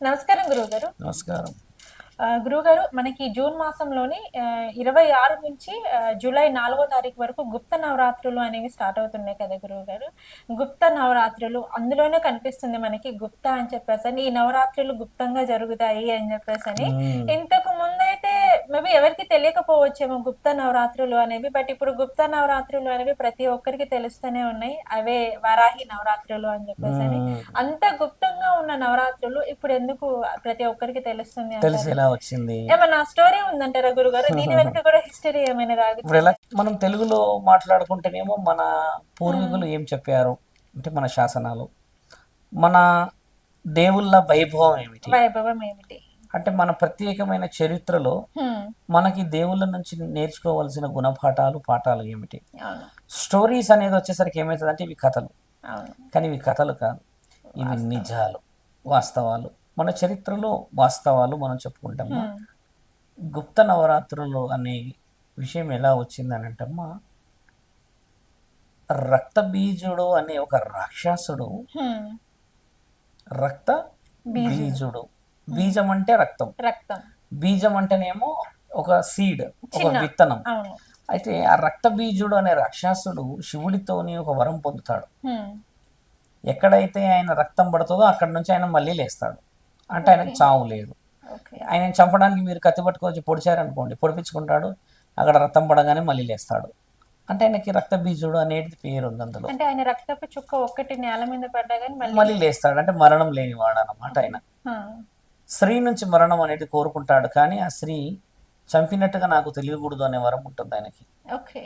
నమస్కారం గురువుగారు. నమస్కారం. గురువుగారు, మనకి జూన్ మాసంలోని 26 నుంచి జూలై 4వ తారీఖు వరకు గుప్త నవరాత్రులు అనేవి స్టార్ట్ అవుతున్నాయి కదా గురువుగారు. గుప్త నవరాత్రులు అందులోనే కనిపిస్తుంది మనకి గుప్త అని చెప్పేసని, ఈ నవరాత్రులు గుప్తంగా జరుగుతాయి అని చెప్పేసని. హ్మ్. ఇంతకు ముందైతే మేబీ ఎవరికీ తెలియకపోవచ్చేమో గుప్త నవరాత్రులు అనేవి. బట్ ఇప్పుడు గుప్త నవరాత్రులు అనేవి ప్రతి ఒక్కరికి తెలుస్తూనే ఉన్నాయి. అవే వరాహి నవరాత్రులు అని చెప్పేసని. హ్మ్. అంత గుప్తంగా ఉన్న నవరాత్రులు ఇప్పుడు ఎందుకు ప్రతి ఒక్కరికి తెలుస్తుంది తెలిసి అంటారు? ఎలా వచ్చింది? ఏమన్నా స్టోరీ ఉందంటారా గురుగారు? దీని వెనుక కూడా హిస్టరీ ఏమైనా ఇప్పుడు ఎలా రాగుతుందా? మనం తెలుగులో మాట్లాడుకుంటేనేమో మన హ్మ్. పూర్వీకులు ఏం చెప్పారు అంటే మన శాసనాలు, మన దేవుళ్ళ వైభవం ఏమిటి, వైభవం ఏమిటి? అంటే మన ప్రత్యేకమైన చరిత్రలో హ్మ్. మనకి దేవుళ్ళ నుంచి నేర్చుకోవాల్సిన గుణపాఠాలు పాఠాలు ఏమిటి. అవును. స్టోరీస్ అనేది వచ్చేసరికి ఏమవుతుందంటే ఇవి కథలు, అవును. కానీ ఇవి కథలు కాదు, ఇవి వాస్తవం. నిజాలు, వాస్తవాలు. మన చరిత్రలో వాస్తవాలు మనం చెప్పుకుంటాము. హ్మ్. గుప్త నవరాత్రులు అనే విషయం ఎలా వచ్చిందని అంటమ్మా, రక్తబీజుడు అనే ఒక రాక్షసుడు, హ్మ్. రక్త బీజుడు. బీజుడు, హ్మ్. బీజం అంటే రక్తం, రక్తం. బీజం అంటేనేమో ఒక సీడ్, ఒక చిన్న. విత్తనం. అవును. అయితే ఆ రక్త బీజుడు అనే రాక్షసుడు శివుడితోని ఒక వరం పొందుతాడు. హ్మ్. ఎక్కడైతే ఆయన రక్తం పడుతుందో అక్కడ నుంచి ఆయన మళ్ళీ లేస్తాడు, అంటే ఓకే. ఆయనకు చావు లేదు. ఓకే. ఆయనను చంపడానికి మీరు కత్తి పట్టుకొచ్చి పొడిచారనుకోండి, పొడిపించుకుంటాడు, అక్కడ రక్తం పడగానే మళ్ళీ లేస్తాడు. అంటే ఆయనకి రక్త బీజుడు అనేది పేరు ఉంది అందులో. అంటే ఆయన రక్తపు చుక్క ఒక్కటి నేల మీద పడ్డా గాని మళ్ళీ మళ్ళీ లేస్తాడు, అంటే మరణం లేనివాడు అన్నమాట ఓకే. ఆయన. ఆ! స్త్రీ నుంచి మరణం అనేది కోరుకుంటాడు, కానీ ఆ స్త్రీ చంపినట్టుగా నాకు తెలియకూడదు అనే వరం ఉంటుంది ఆయనకి. ఓకే.